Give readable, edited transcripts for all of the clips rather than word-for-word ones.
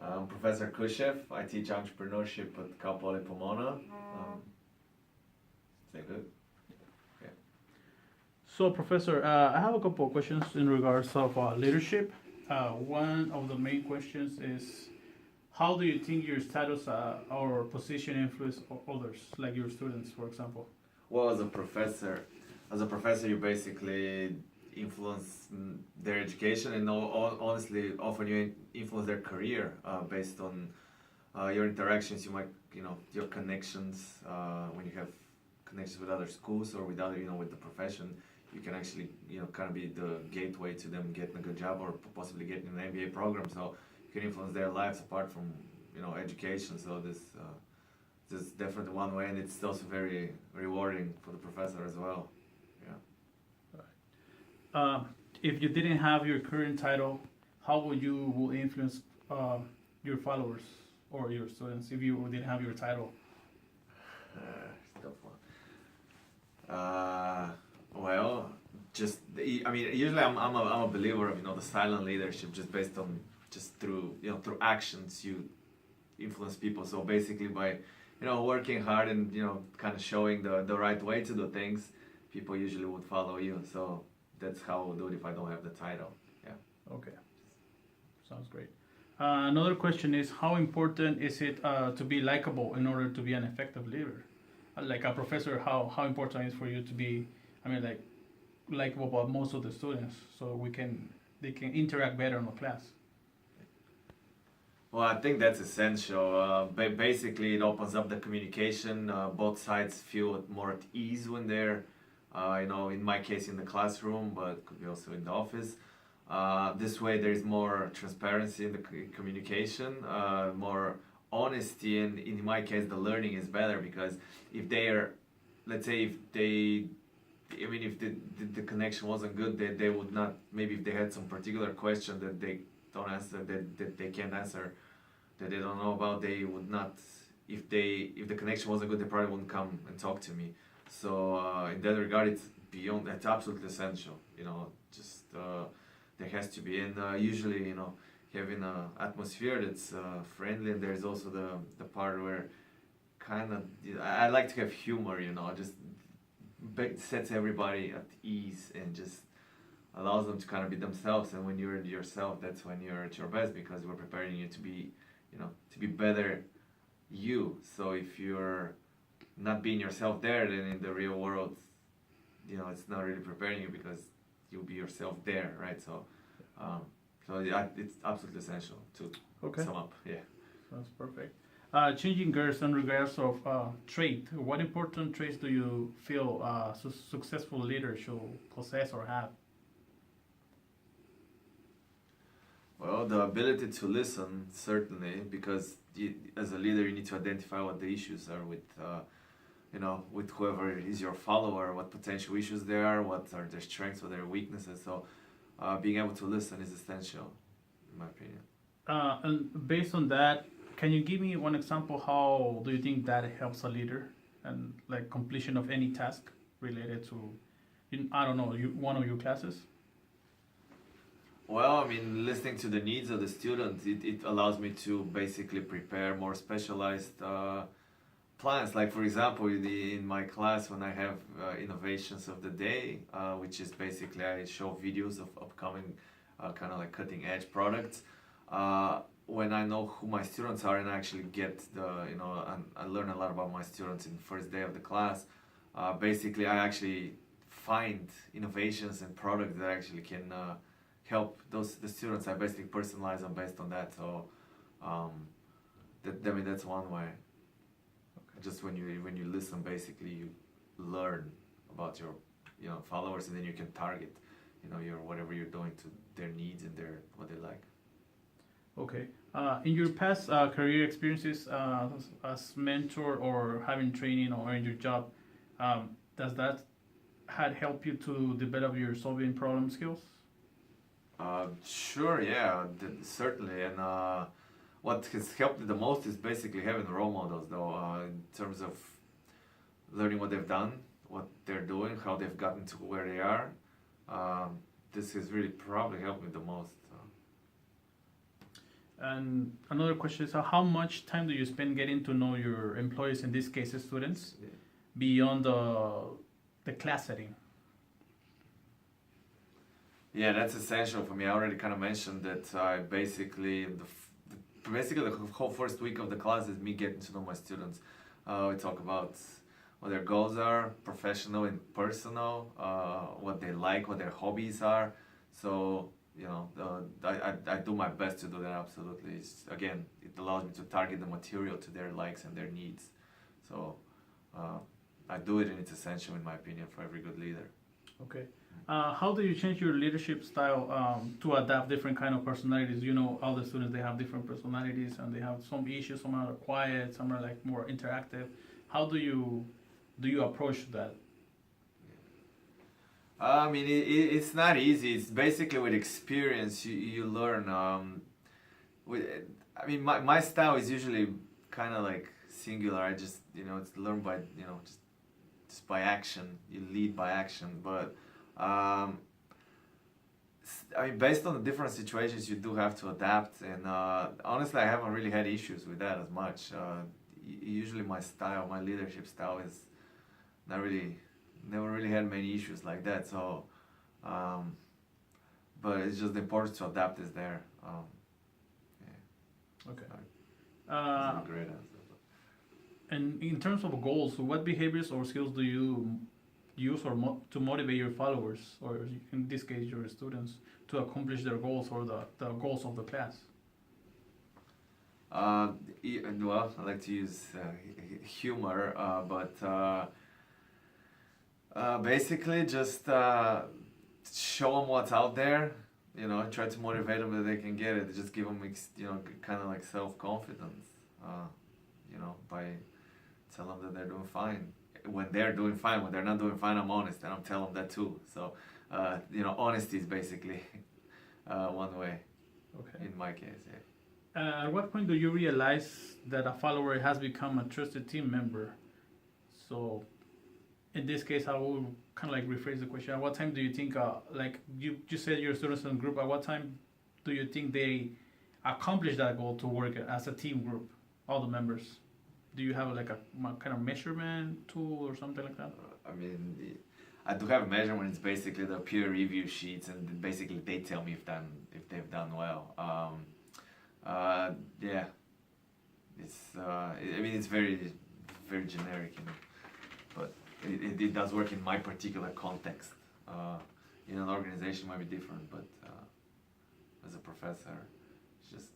I'm Professor Kushev. I teach entrepreneurship at Cal Poly Pomona. Is that good? Okay. So, Professor, I have a couple of questions in regards of leadership. One of the main questions is, how do you think your status or position influence others, like your students, for example? Well, as a professor, you basically influence their education, and honestly, often you influence their career based on your interactions. You might, your connections when you have connections with other schools or with other, with the profession. You can actually, kind of be the gateway to them getting a good job or possibly getting an MBA program. So you can influence their lives apart from, education. So this is definitely one way, and it's also very rewarding for the professor as well. Yeah. Uh, if you didn't have your current title, how would you will influence your followers or your students if you didn't have your title? Tough one. Well, usually I'm a believer of the silent leadership, just based on just through actions you influence people. So basically by working hard and kind of showing the right way to do things, people usually would follow you. So that's how I would do it if I don't have the title. Yeah. Okay, sounds great. Another question is, how important is it to be likable in order to be an effective leader? Like a professor, how important is for you to be, like likable about most of the students, so they can interact better in the class. Well, I think that's essential. Basically, it opens up the communication. Both sides feel more at ease when they're, in my case, in the classroom, but could be also in the office. This way, there's more transparency in the communication, more honesty, and in my case, the learning is better because if they are, let's say, if the connection wasn't good, they would not. Maybe if they had some particular question that they don't answer, that they can't answer, that they don't know about, they would not. If the connection wasn't good, they probably wouldn't come and talk to me. So in that regard, it's beyond. It's absolutely essential. Just there has to be, and usually, having an atmosphere that's friendly, and there's also the part where kind of I like to have humor. Just sets everybody at ease and just allows them to kind of be themselves. And when you're yourself, that's when you're at your best, because we're preparing you to be better you. So if you're not being yourself there, then in the real world, it's not really preparing you, because you'll be yourself there, right? So it's absolutely essential to Okay, sum up. Yeah. sounds perfect. Changing gears in regards of trait, what important traits do you feel successful leaders should possess or have? Well, the ability to listen, certainly, because as a leader, you need to identify what the issues are with whoever is your follower, what potential issues there are, what are their strengths, what are their weaknesses. So, being able to listen is essential, in my opinion. And based on that, can you give me one example? How do you think that helps a leader and like completion of any task related to, I don't know, one of your classes? Well, listening to the needs of the student, it allows me to basically prepare more specialized plans. Like, for example, in my class, when I have innovations of the day, which is basically I show videos of upcoming kind of like cutting edge products. When I know who my students are and I actually get and I learn a lot about my students in the first day of the class, basically I actually find innovations and products that actually can help the students. I basically personalize them based on that. So that's one way. Just when you listen, basically you learn about your followers, and then you can target your whatever you're doing to their needs and their what they like. Okay. In your past career experiences as mentor or having training or in your job, does that had helped you to develop your solving problem skills? Sure, yeah, certainly. And what has helped me the most is basically having role models, though, in terms of learning what they've done, what they're doing, how they've gotten to where they are. This has really probably helped me the most. And another question is how much time do you spend getting to know your employees, in this case, students, beyond the class setting? Yeah, that's essential for me. I already kind of mentioned that I basically basically the whole first week of the class is me getting to know my students. We talk about what their goals are, professional and personal, what they like, what their hobbies are. So you know, I do my best to do that. Absolutely. Again, it allows me to target the material to their likes and their needs. So I do it, and it's essential in my opinion for every good leader. Okay. How do you change your leadership style to adapt different kind of personalities? You know, all the students, they have different personalities and they have some issues. Some are quiet, some are like more interactive. How do you approach that? I mean, it's not easy. It's basically with experience you learn. With, I mean, my style is usually kind of like singular. I just, you know, it's learned by, you know, just by action. You lead by action. But I mean, based on the different situations, you do have to adapt. And honestly, I haven't really had issues with that as much. Usually, my style, my leadership style, is not really, never really had many issues like that. So, but it's just the importance to adapt is there. Yeah. Okay. That's a great answer. And in terms of goals, what behaviors or skills do you use or to motivate your followers, or in this case, your students, to accomplish their goals or the goals of the class? Well, I like to use humor, but basically just show them what's out there. You know, try to motivate them that they can get it. Just give them, you know, kind of like self-confidence. You know, by tell them that they're doing fine. When they're doing fine, when they're not doing fine, I'm honest, and I'm telling them that too. So, you know, honesty is basically one way. Okay. In my case, yeah. At what point do you realize that a follower has become a trusted team member? So, in this case, I will kind of like rephrase the question. At what time do you think, like you said, your students in group, at what time do you think they accomplish that goal to work as a team group, all the members? Do you have like a kind of measurement tool or something like that? I mean, I do have a measurement. It's basically the peer review sheets, and basically they tell me if they've done well. Yeah, it's I mean, it's very generic, you know, but it does work in my particular context. In an organization, it might be different, but as a professor, it's just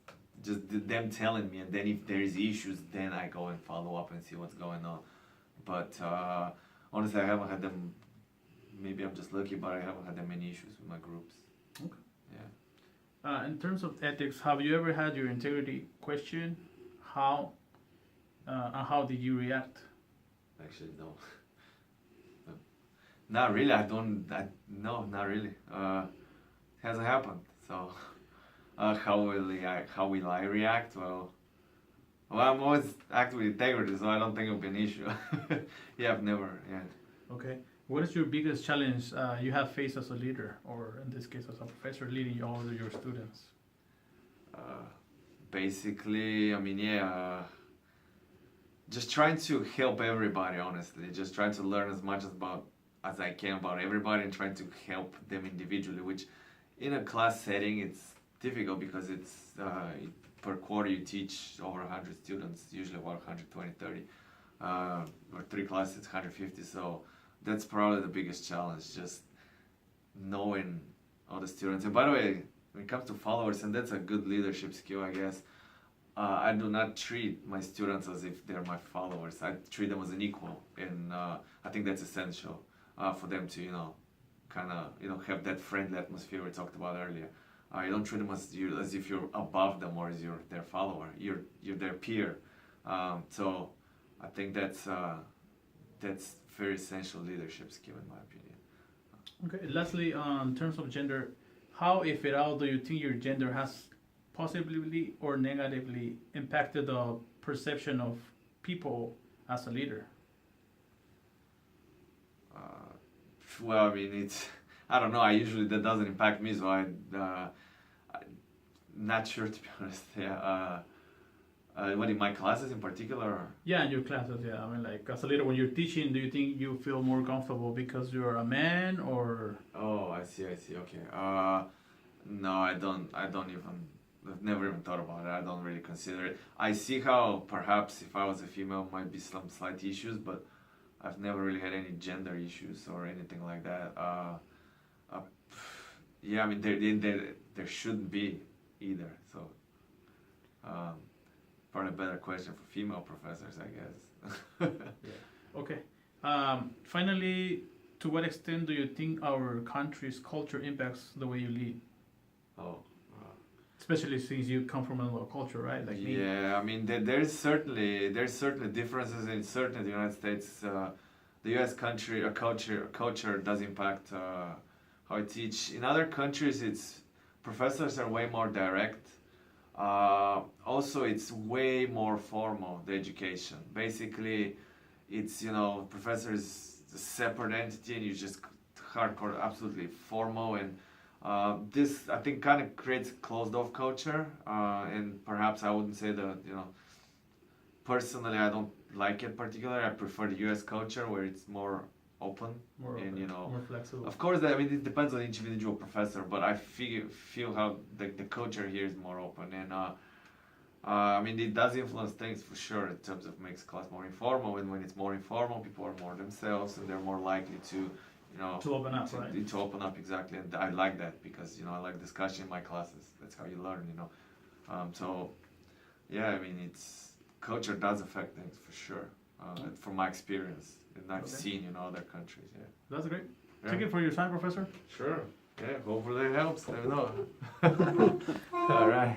them telling me, and then if there is issues, then I go and follow up and see what's going on. But honestly, I haven't had them. Maybe I'm just lucky, but I haven't had that many issues with my groups. Okay. Yeah. In terms of ethics, have you ever had your integrity questioned? How and how did you react? Actually, no. No. Not really. No, not really. Hasn't happened. So, how will I react? Well, I'm always acting with integrity, so I don't think it'll be an issue. Yeah, I've never. Yeah. Okay. What is your biggest challenge you have faced as a leader, or in this case, as a professor leading all of your students? Basically, I mean, yeah. Just trying to help everybody, honestly. Just trying to learn as much as I can about everybody, and trying to help them individually, which in a class setting, it's difficult because it's per quarter you teach over 100 students, usually about 120, 30. Or 3 classes, 150. So that's probably the biggest challenge, just knowing all the students. And by the way, when it comes to followers, and that's a good leadership skill, I guess, I do not treat my students as if they're my followers. I treat them as an equal, and I think that's essential for them to, you know, kind of, you know, have that friendly atmosphere we talked about earlier. You don't treat them as if you're above them or as you're their follower. You're their peer. So I think that's very essential leadership skill in my opinion. Okay. Lastly, in terms of gender, how, if at all, do you think your gender has positively or negatively impacted the perception of people as a leader? Well, I mean, I don't know. That doesn't impact me, so Not sure, to be honest. Yeah. What in my classes in particular? Or? Yeah, in your classes, yeah. I mean, like, as a leader, when you're teaching, do you think you feel more comfortable because you're a man, or? Oh, I see. Okay. No, I don't. I don't even. I've never even thought about it. I don't really consider it. I see how perhaps if I was a female, might be some slight issues, but I've never really had any gender issues or anything like that. Uh, yeah, I mean, there shouldn't be either. So, probably a better question for female professors, I guess. Yeah. Okay. Finally, to what extent do you think our country's culture impacts the way you lead? Oh. Especially since you come from another culture, right? Like me. Yeah, I mean there's certainly differences in certainly the United States. The U.S. country culture does impact how I teach. In other countries, it's professors are way more direct. Also, it's way more formal, the education. Basically, it's professor is a separate entity, and you just hardcore, absolutely formal and. This I think kind of creates closed off culture, and perhaps I wouldn't say that personally I don't like it particularly. I prefer the U.S. culture where it's more open More and open, more flexible. of course I mean it depends on each individual professor, but I feel how the culture here is more open and I mean it does influence things for sure in terms of makes class more informal, and when it's more informal people are more themselves and they're more likely to to open up, right? to open up, exactly, and I like that because I like discussion in my classes. That's how you learn, so yeah, I mean it's culture does affect things for sure, from my experience, and I've seen other countries. Yeah, That's great. yeah. Thank you for your time, Professor. Sure. Yeah, hopefully it helps. I don't know. All right.